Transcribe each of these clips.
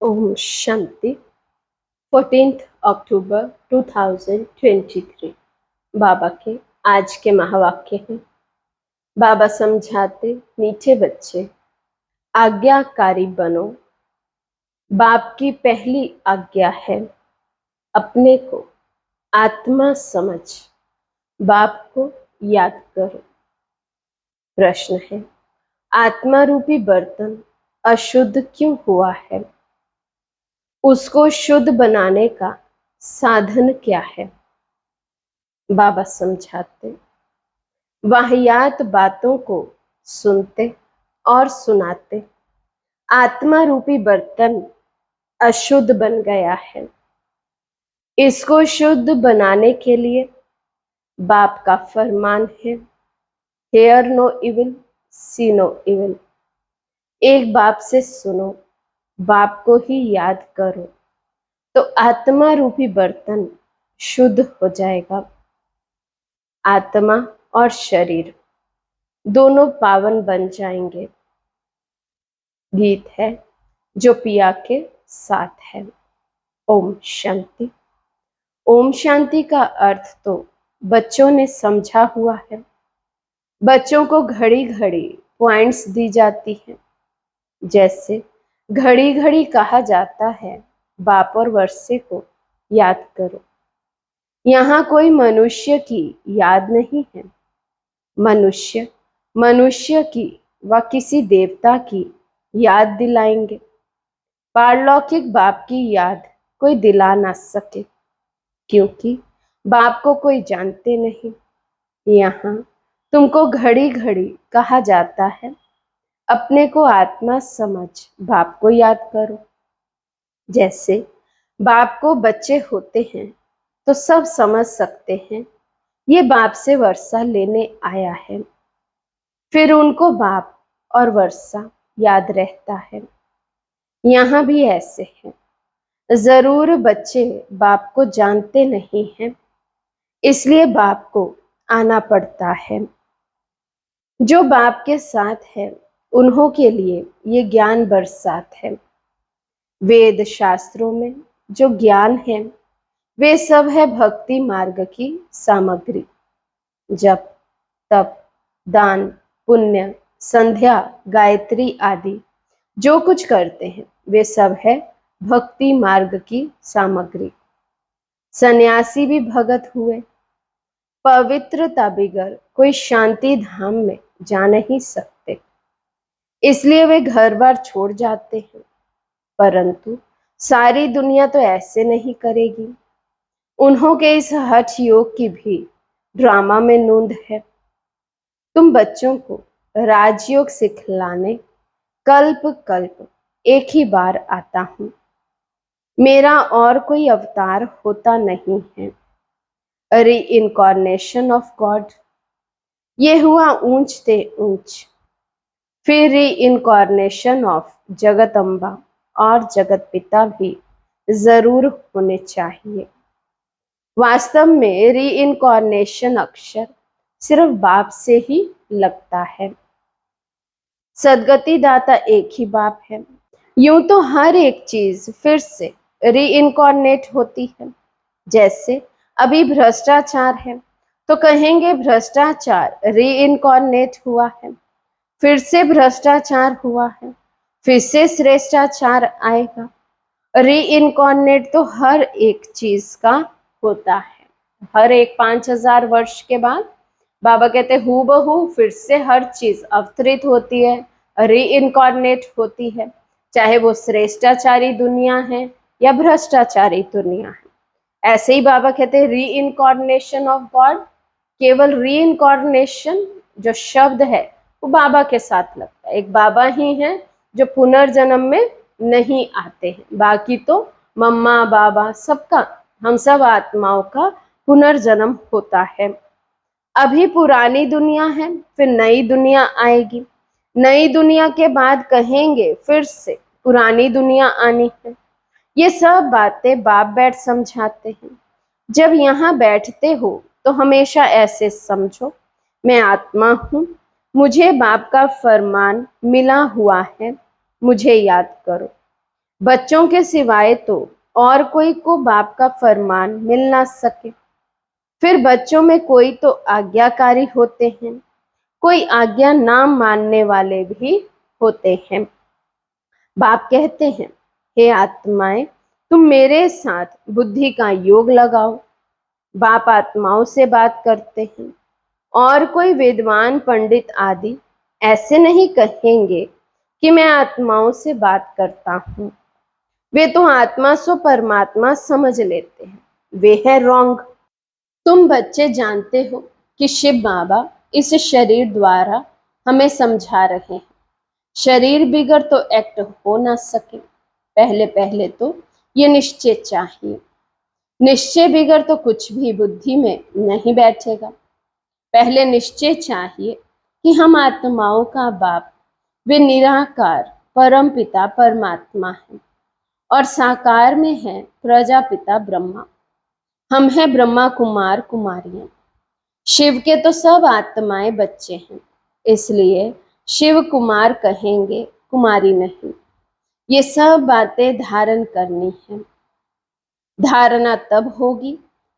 Om Shanti 14th अक्टूबर 2023। बाबा के आज के महावाक्य हैं। बाबा समझाते, मीठे बच्चे आज्ञाकारी बनो। बाप की पहली आज्ञा है अपने को आत्मा समझ बाप को याद करो। प्रश्न है, आत्मा रूपी बर्तन अशुद्ध क्यों हुआ है? उसको शुद्ध बनाने का साधन क्या है? बाबा समझाते, वाहियात बातों को सुनते और सुनाते आत्मा रूपी बर्तन अशुद्ध बन गया है। इसको शुद्ध बनाने के लिए बाप का फरमान है, हेयर नो इविल, सी नो इविल। एक बाप से सुनो, बाप को ही याद करो, तो आत्मा रूपी बर्तन शुद्ध हो जाएगा। आत्मा और शरीर दोनों पावन बन जाएंगे। गीत है जो पिया के साथ है। ओम शांति। ओम शांति का अर्थ तो बच्चों ने समझा हुआ है। बच्चों को घड़ी घड़ी पॉइंट्स दी जाती हैं। जैसे घड़ी घड़ी कहा जाता है, बाप और वर्षे को याद करो। यहाँ कोई मनुष्य की याद नहीं है। मनुष्य मनुष्य की व किसी देवता की याद दिलाएंगे। पारलौकिक बाप की याद कोई दिला ना सके, क्योंकि बाप को कोई जानते नहीं। यहाँ तुमको घड़ी घड़ी कहा जाता है, अपने को आत्मा समझ बाप को याद करो। जैसे बाप को बच्चे होते हैं तो सब समझ सकते हैं, ये बाप से वर्षा लेने आया है। फिर उनको बाप और वर्षा याद रहता है। यहाँ भी ऐसे है। जरूर बच्चे बाप को जानते नहीं हैं, इसलिए बाप को आना पड़ता है। जो बाप के साथ है उन्हों के लिए ये ज्ञान बरसात है। वेद शास्त्रों में जो ज्ञान है वे सब है भक्ति मार्ग की सामग्री। जप, तप, दान, पुण्य, संध्या, गायत्री आदि जो कुछ करते हैं वे सब है भक्ति मार्ग की सामग्री। सन्यासी भी भगत हुए। पवित्रता बिगर कोई शांति धाम में जा नहीं सकते, इसलिए वे घर बार छोड़ जाते हैं। परंतु सारी दुनिया तो ऐसे नहीं करेगी। उन्हों के इस हठ योग की भी ड्रामा में नूंद है। तुम बच्चों को राजयोग सिखलाने कल्प कल्प एक ही बार आता हूं। मेरा और कोई अवतार होता नहीं है। री इनकॉर्नेशन ऑफ गॉड, ये हुआ ऊंच से ऊंच। फिर री इनकॉर्नेशन ऑफ जगत अम्बा और जगत पिता भी जरूर होने चाहिए। वास्तव में री इनकॉर्नेशन अक्षर सिर्फ बाप से ही लगता है। सदगति दाता एक ही बाप है। यूं तो हर एक चीज फिर से री इनकॉर्नेट होती है। जैसे अभी भ्रष्टाचार है तो कहेंगे भ्रष्टाचार री इनकॉर्नेट हुआ है, फिर से भ्रष्टाचार हुआ है, फिर से श्रेष्ठाचार आएगा। री इनकॉर्नेट तो हर एक चीज का होता है। हर एक 5000 वर्ष के बाद बाबा कहते हूबहू फिर से हर चीज अवतरित होती है, री इनकॉर्नेट होती है। चाहे वो श्रेष्ठाचारी दुनिया है या भ्रष्टाचारी दुनिया है। ऐसे ही बाबा कहते हैं री इनकॉर्नेशन ऑफ गॉड। केवल री इनकॉर्नेशन जो शब्द है वो बाबा के साथ लगता है। एक बाबा ही है जो पुनर्जन्म में नहीं आते हैं, बाकी तो मम्मा बाबा सबका, हम सब आत्माओं का पुनर्जन्म होता है। अभी पुरानी दुनिया है, फिर नई दुनिया आएगी। नई दुनिया के बाद कहेंगे फिर से पुरानी दुनिया आनी है। ये सब बातें बाप बैठ समझाते हैं। जब यहाँ बैठते हो तो हमेशा ऐसे समझो, मैं आत्मा हूँ, मुझे बाप का फरमान मिला हुआ है, मुझे याद करो। बच्चों के सिवाय तो और कोई को बाप का फरमान मिल ना सके। फिर बच्चों में कोई तो आज्ञाकारी होते हैं, कोई आज्ञा ना मानने वाले भी होते हैं। बाप कहते हैं, हे आत्माएं, तुम मेरे साथ बुद्धि का योग लगाओ। बाप आत्माओं से बात करते हैं, और कोई विद्वान पंडित आदि ऐसे नहीं कहेंगे कि मैं आत्माओं से बात करता हूं। वे तो आत्मा सो परमात्मा समझ लेते हैं, वे है रॉन्ग। तुम बच्चे जानते हो कि शिव बाबा इस शरीर द्वारा हमें समझा रहे हैं। शरीर बिगड़ तो एक्ट हो ना सके। पहले पहले तो ये निश्चय चाहिए। निश्चय बिगड़ तो कुछ भी बुद्धि में नहीं बैठेगा। पहले निश्चय चाहिए कि हम आत्माओं का बाप वे निराकार परम पिता परमात्मा है, और साकार में है प्रजापिता ब्रह्मा। हम हैं ब्रह्मा कुमार कुमारियां। शिव के तो सब आत्माएं बच्चे हैं, इसलिए शिव कुमार कहेंगे, कुमारी नहीं। ये सब बातें धारण करनी है। धारणा तब होगी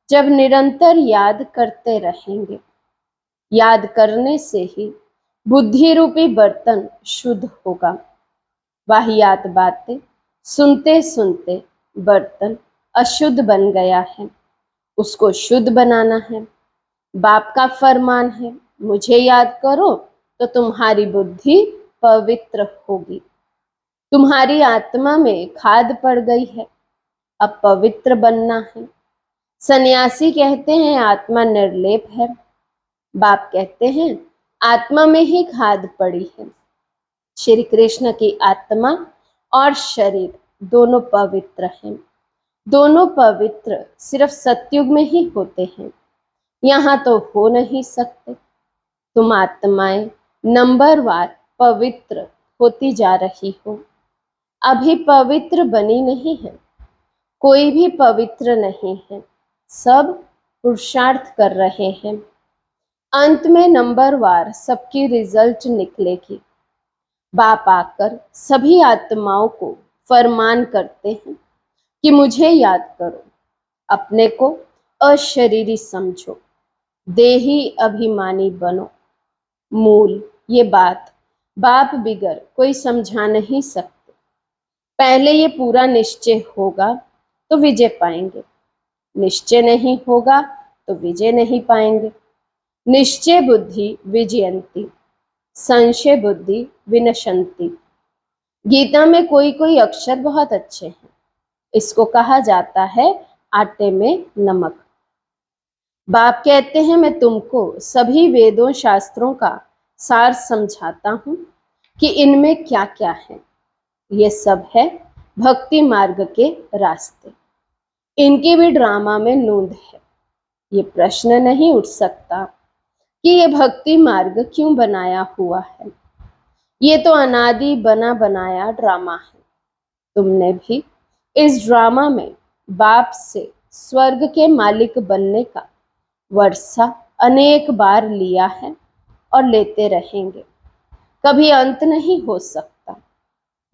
जब निरंतर याद करते रहेंगे। याद करने से ही बुद्धि रूपी बर्तन शुद्ध होगा। वाहियात बातें सुनते सुनते बर्तन अशुद्ध बन गया है, उसको शुद्ध बनाना है। बाप का फरमान है, मुझे याद करो तो तुम्हारी बुद्धि पवित्र होगी। तुम्हारी आत्मा में खाद पड़ गई है, अब पवित्र बनना है। सन्यासी कहते हैं आत्मा निर्लेप है। बाप कहते हैं आत्मा में ही खाद पड़ी है। श्री कृष्ण की आत्मा और शरीर दोनों पवित्र हैं। दोनों पवित्र सिर्फ सतयुग में ही होते हैं, यहाँ तो हो नहीं सकते। तुम आत्माएं नंबरवार पवित्र होती जा रही हो, अभी पवित्र बनी नहीं है। कोई भी पवित्र नहीं है, सब पुरुषार्थ कर रहे हैं। अंत में नंबरवार सबकी रिजल्ट निकलेगी। बाप आकर सभी आत्माओं को फरमान करते हैं कि मुझे याद करो, अपने को अशरीरी समझो, देही अभिमानी बनो। मूल ये बात बाप बिगर कोई समझा नहीं सकते। पहले ये पूरा निश्चय होगा तो विजय पाएंगे, निश्चय नहीं होगा तो विजय नहीं पाएंगे। निश्चय बुद्धि विजयंती, संशय बुद्धि विनशंती। गीता में कोई कोई अक्षर बहुत अच्छे हैं, इसको कहा जाता है आटे में नमक। बाप कहते हैं मैं तुमको सभी वेदों शास्त्रों का सार समझाता हूं कि इनमें क्या क्या है। ये सब है भक्ति मार्ग के रास्ते। इनकी भी ड्रामा में नोंद है। ये प्रश्न नहीं उठ सकता कि ये भक्ति मार्ग क्यों बनाया हुआ है। ये तो अनादि बना बनाया ड्रामा है। तुमने भी इस ड्रामा में बाप से स्वर्ग के मालिक बनने का वर्षा अनेक बार लिया है और लेते रहेंगे। कभी अंत नहीं हो सकता।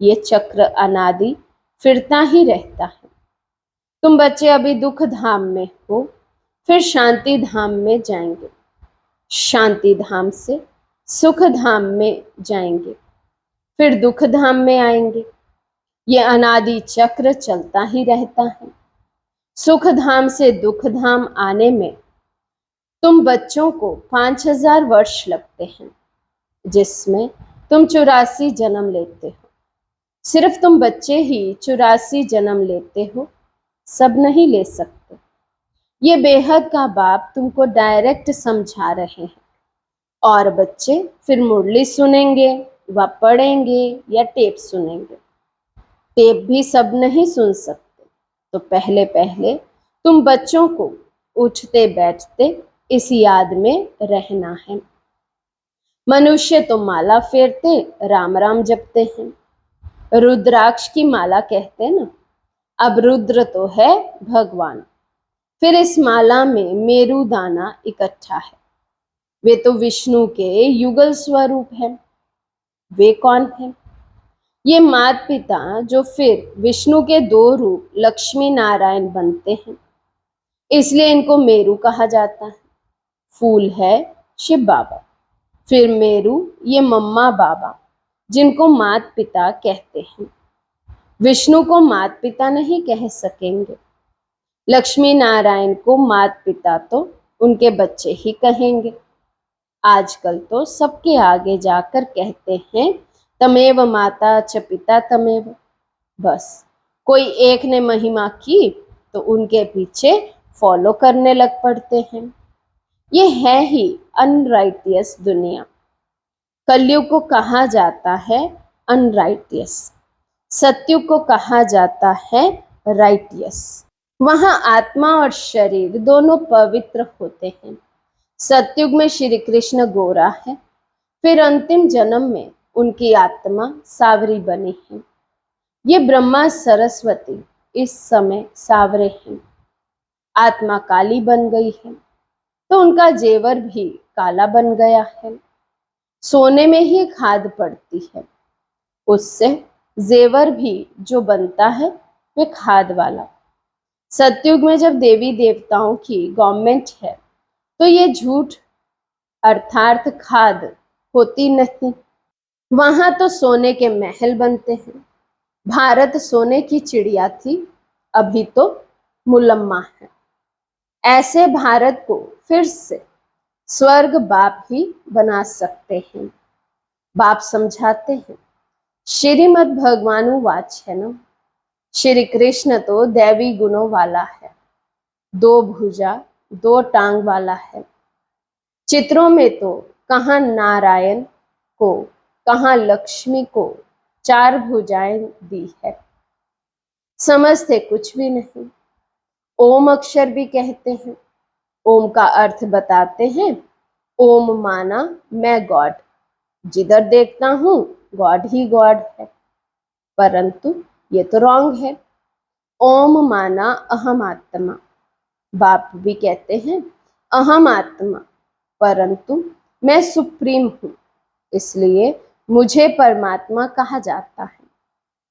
ये चक्र अनादि फिरता ही रहता है। तुम बच्चे अभी दुख धाम में हो, फिर शांति धाम में जाएंगे, शांति धाम से सुख धाम में जाएंगे, फिर दुख धाम में आएंगे। ये अनादि चक्र चलता ही रहता है। सुख धाम से दुख धाम आने में तुम बच्चों को 5000 वर्ष लगते हैं, जिसमें तुम 84 जन्म लेते हो। सिर्फ तुम बच्चे ही 84 जन्म लेते हो, सब नहीं ले सकते। ये बेहद का बाप तुमको डायरेक्ट समझा रहे हैं, और बच्चे फिर मुरली सुनेंगे व पढ़ेंगे या टेप सुनेंगे। टेप भी सब नहीं सुन सकते, तो पहले पहले तुम बच्चों को उठते बैठते इस याद में रहना है। मनुष्य तो माला फेरते राम राम जपते हैं, रुद्राक्ष की माला कहते ना। अब रुद्र तो है भगवान, फिर इस माला में मेरू दाना इकट्ठा है। वे तो विष्णु के युगल स्वरूप हैं। वे कौन है? ये माता पिता जो फिर विष्णु के दो रूप लक्ष्मी नारायण बनते हैं, इसलिए इनको मेरु कहा जाता है। फूल है शिव बाबा, फिर मेरु ये मम्मा बाबा जिनको माता पिता कहते हैं। विष्णु को माता पिता नहीं कह सकेंगे, लक्ष्मी नारायण को माता पिता तो उनके बच्चे ही कहेंगे। आजकल तो सबके आगे जाकर कहते हैं तमेव माता च पिता तमेव। बस कोई एक ने महिमा की तो उनके पीछे फॉलो करने लग पड़ते हैं। ये है ही अनराइटियस दुनिया। कलयुग को कहा जाता है अनराइटियस, सतयुग को कहा जाता है राइटियस। वहां आत्मा और शरीर दोनों पवित्र होते हैं। सतयुग में श्री कृष्ण गोरा है, फिर अंतिम जन्म में उनकी आत्मा सावरी बनी है। ये ब्रह्मा सरस्वती इस समय सावरे हैं। आत्मा काली बन गई है तो उनका जेवर भी काला बन गया है। सोने में ही खाद पड़ती है, उससे जेवर भी जो बनता है वे खाद वाला। सतयुग में जब देवी देवताओं की गवर्नमेंट है तो ये झूठ अर्थात खाद होती नहीं। वहां तो सोने के महल बनते हैं। भारत सोने की चिड़िया थी, अभी तो मुलम्मा है। ऐसे भारत को फिर से स्वर्ग बाप ही बना सकते हैं। बाप समझाते हैं, श्रीमद् भगवानुवाच है ना, श्री कृष्ण तो दैवी गुणों वाला है, दो भुजा दो टांग वाला है। चित्रों में तो कहाँ नारायण को कहाँ लक्ष्मी को चार भुजाएं दी है, समझते कुछ भी नहीं। ओम अक्षर भी कहते हैं, ओम का अर्थ बताते हैं। ओम माना मैं गॉड, जिधर देखता हूं गॉड ही गॉड है, परंतु ये तो रॉन्ग है। ओम माना अहम आत्मा, बाप भी कहते हैं अहम आत्मा, परंतु मैं सुप्रीम हूं, इसलिए मुझे परमात्मा कहा जाता है।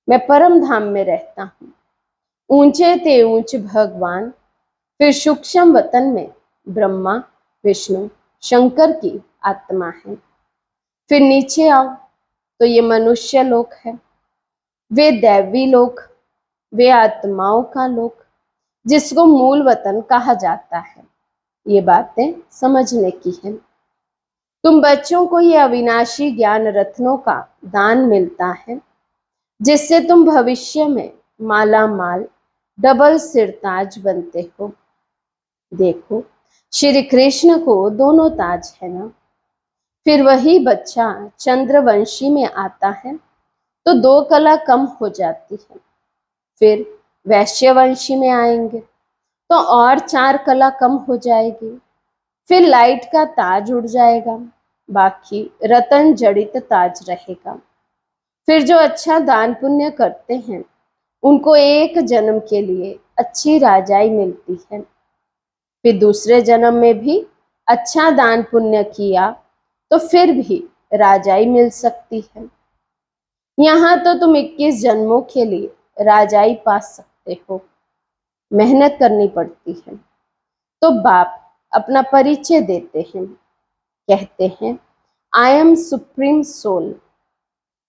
मैं परम धाम में रहता हूँ। ऊंचे ते ऊंच भगवान, फिर सूक्ष्म वतन में ब्रह्मा विष्णु शंकर की आत्मा है। फिर नीचे आओ तो ये मनुष्य लोक है, वे दैवी लोक, वे आत्माओं का लोक, जिसको मूल वतन कहा जाता है। ये बातें समझने की है। तुम बच्चों को ये अविनाशी ज्ञान रत्नों का दान मिलता है, जिससे तुम भविष्य में माला माल डबल सिरताज बनते हो। देखो श्री कृष्ण को दोनों ताज है ना। फिर वही बच्चा चंद्रवंशी में आता है तो दो कला कम हो जाती है। फिर वैश्यवंशी में आएंगे तो और चार कला कम हो जाएगी। फिर लाइट का ताज उड़ जाएगा, बाकी रतन जड़ित ताज रहेगा। फिर जो अच्छा दान पुण्य करते हैं उनको एक जन्म के लिए अच्छी राजाई मिलती है। फिर दूसरे जन्म में भी अच्छा दान पुण्य किया तो फिर भी राजाई मिल सकती है। यहाँ तो तुम 21 जन्मों के लिए राजाई पा सकते हो, मेहनत करनी पड़ती है। तो बाप अपना परिचय देते हैं, कहते हैं आई एम सुप्रीम सोल,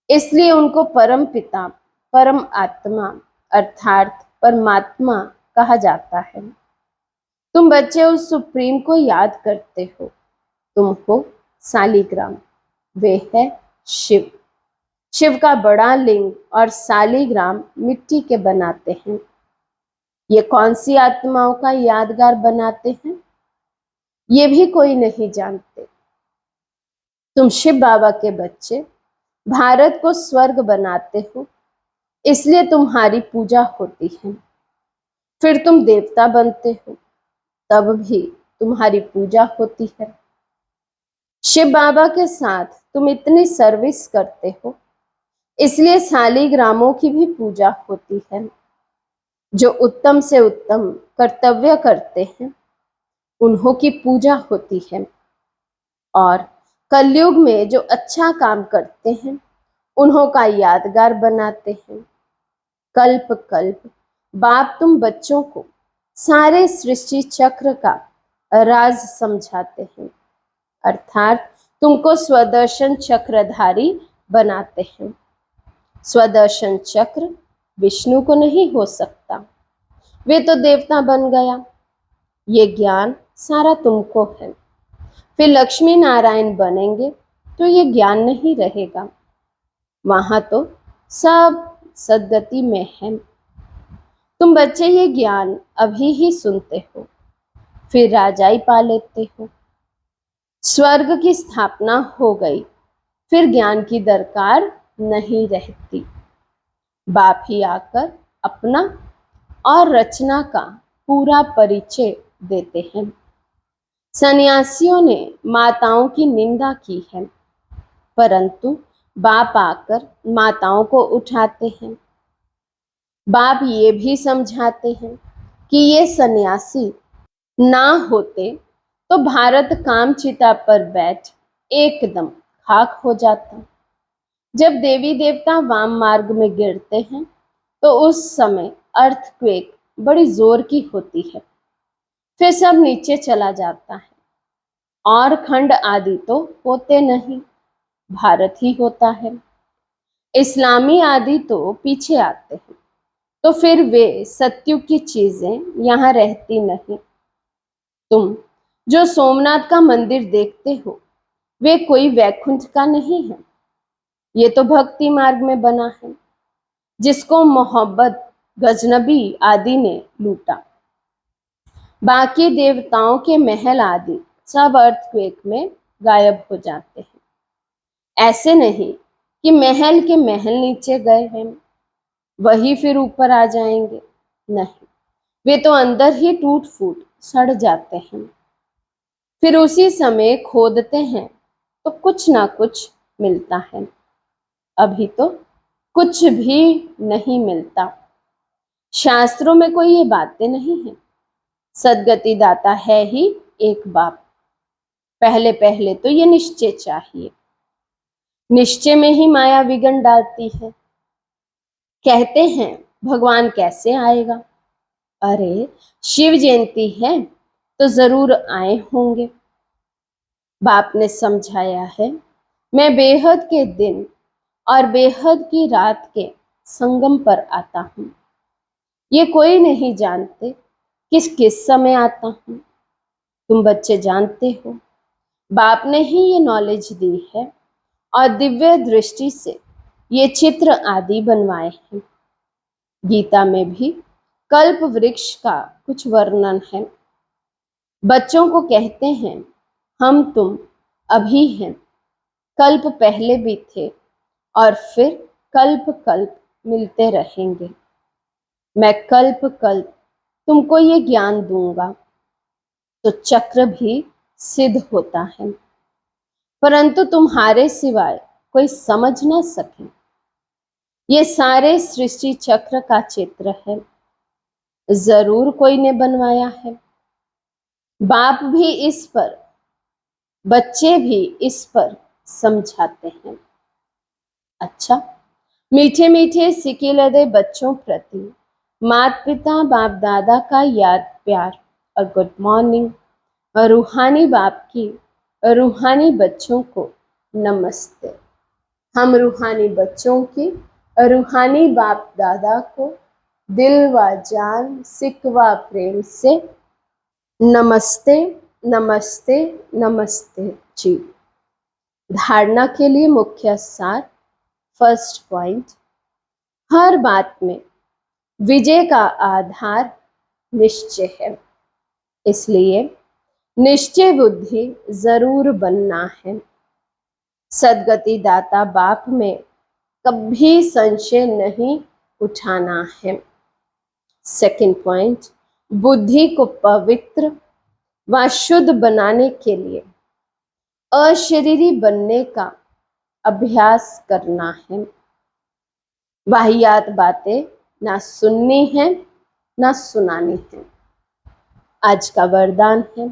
इसलिए उनको परम पिता परम आत्मा अर्थात परमात्मा कहा जाता है। तुम बच्चे उस सुप्रीम को याद करते हो। तुम हो सालीग्राम, वे है शिव। शिव का बड़ा लिंग और सालीग्राम मिट्टी के बनाते हैं। ये कौन सी आत्माओं का यादगार बनाते हैं, ये भी कोई नहीं जानते। तुम शिव बाबा के बच्चे भारत को स्वर्ग बनाते हो, इसलिए तुम्हारी पूजा होती है। फिर तुम देवता बनते हो, तब भी तुम्हारी पूजा होती है। शिव बाबा के साथ तुम इतनी सर्विस करते हो, इसलिए शालिग्रामों की भी पूजा होती है। जो उत्तम से उत्तम कर्तव्य करते हैं उन्हों की पूजा होती है, और कलयुग में जो अच्छा काम करते हैं उन्हों का यादगार बनाते हैं। कल्प कल्प बाप तुम बच्चों को सारे सृष्टि चक्र का राज समझाते हैं, अर्थात तुमको स्वदर्शन चक्रधारी बनाते हैं। स्वदर्शन चक्र विष्णु को नहीं हो सकता, वे तो देवता बन गया। ये ज्ञान सारा तुमको है। फिर लक्ष्मी नारायण बनेंगे तो ये ज्ञान नहीं रहेगा, वहां तो सब सद्गति में है। तुम बच्चे ये ज्ञान अभी ही सुनते हो, फिर राजाई पा लेते हो। स्वर्ग की स्थापना हो गई, फिर ज्ञान की दरकार नहीं रहती। बाप ही आकर अपना और रचना का पूरा परिचय देते हैं। सन्यासियों ने माताओं की निंदा की है, परंतु बाप आकर माताओं को उठाते हैं। बाप ये भी समझाते हैं कि ये सन्यासी ना होते तो भारत कामचिता पर बैठ एकदम खाक हो जाता। जब देवी देवता वाम मार्ग में गिरते हैं तो उस समय अर्थक्वेक बड़ी जोर की होती है, फिर सब नीचे चला जाता है और खंड आदि तो होते नहीं, भारत ही होता है। इस्लामी आदि तो पीछे आते हैं, तो फिर वे सत्युग की चीजें यहाँ रहती नहीं। तुम जो सोमनाथ का मंदिर देखते हो वे कोई वैकुंठ का नहीं है, ये तो भक्ति मार्ग में बना है, जिसको मोहब्बत गजनबी आदि ने लूटा। बाकी देवताओं के महल आदि सब अर्थक्वेक में गायब हो जाते हैं। ऐसे नहीं कि महल के महल नीचे गए हैं, वही फिर ऊपर आ जाएंगे, नहीं, वे तो अंदर ही टूट फूट सड़ जाते हैं। फिर उसी समय खोदते हैं तो कुछ ना कुछ मिलता है, अभी तो कुछ भी नहीं मिलता। शास्त्रों में कोई ये बातें नहीं है। सद्गति दाता है ही एक बाप। पहले पहले तो ये निश्चय चाहिए, निश्चय में ही माया विघन डालती है। कहते हैं भगवान कैसे आएगा? अरे शिव जयंती है तो जरूर आए होंगे। बाप ने समझाया है, मैं बेहद के दिन और बेहद की रात के संगम पर आता हूँ। ये कोई नहीं जानते किस किस समय आता हूँ। तुम बच्चे जानते हो, बाप ने ही ये नॉलेज दी है और दिव्य दृष्टि से ये चित्र आदि बनवाए हैं। गीता में भी कल्प वृक्ष का कुछ वर्णन है। बच्चों को कहते हैं हम तुम अभी हैं, कल्प पहले भी थे और फिर कल्प कल्प मिलते रहेंगे। मैं कल्प कल्प तुमको ये ज्ञान दूंगा तो चक्र भी सिद्ध होता है, परंतु तुम्हारे सिवाय कोई समझ ना सके। ये सारे सृष्टि चक्र का चित्र है, जरूर कोई ने बनवाया है। बाप भी इस पर, बच्चे भी इस पर समझाते हैं। अच्छा, मीठे मीठे सिके लदे बच्चों प्रति माता पिता बाप दादा का याद प्यार और गुड मॉर्निंग। और रूहानी बाप की रूहानी बच्चों को नमस्ते। हम रूहानी बच्चों की रूहानी बाप दादा को दिल व जान सिक व प्रेम से नमस्ते नमस्ते नमस्ते जी। धारणा के लिए मुख्य सार। फर्स्ट पॉइंट, हर बात में विजय का आधार निश्चय है, इसलिए निश्चय बुद्धि जरूर बनना है। सद्गति दाता बाप में कभी संशय नहीं उठाना है। सेकंड पॉइंट, बुद्धि को पवित्र व शुद्ध बनाने के लिए अशरीरी बनने का अभ्यास करना है। वाहियात बातें ना सुननी है ना सुनानी है। आज का वरदान है,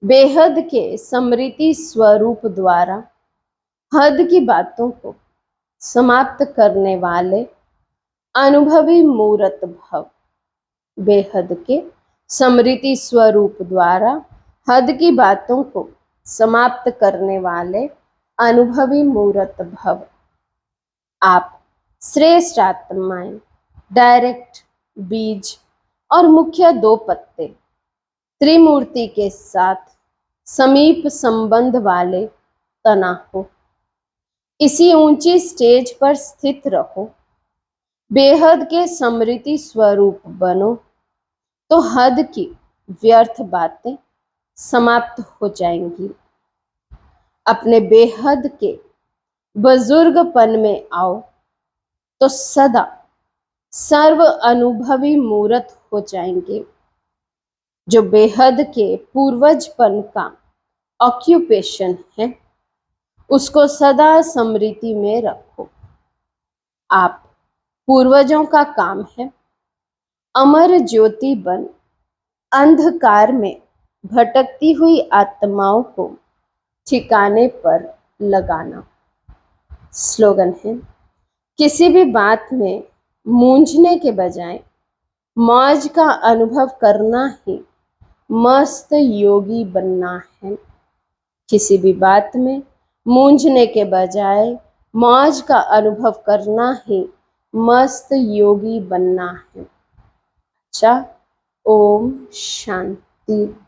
बेहद के समृति स्वरूप द्वारा हद की बातों को समाप्त करने वाले अनुभवी मूर्त भव। बेहद के समृति स्वरूप द्वारा हद की बातों को समाप्त करने वाले अनुभवी मूर्त भव। आप श्रेष्ठ आत्माएं, डायरेक्ट बीज और मुख्य दो पत्ते त्रिमूर्ति के साथ समीप संबंध वाले तना हो। इसी ऊंची स्टेज पर स्थित रहो, बेहद के समृति स्वरूप बनो, तो हद की व्यर्थ बातें समाप्त हो जाएंगी। अपने बेहद के बुजुर्गपन में आओ तो सदा सर्व अनुभवी मूर्त हो जाएंगे। जो बेहद के पूर्वजपन का ऑक्यूपेशन है, उसको सदा स्मृति में रखो। आप पूर्वजों का काम है अमर ज्योति बन अंधकार में भटकती हुई आत्माओं को ठिकाने पर लगाना। स्लोगन है, किसी भी बात में मूंझने के बजाय मौज का अनुभव करना ही मस्त योगी बनना है। किसी भी बात में मूंझने के बजाय मौज का अनुभव करना ही मस्त योगी बनना है। अच्छा, ओम शांति।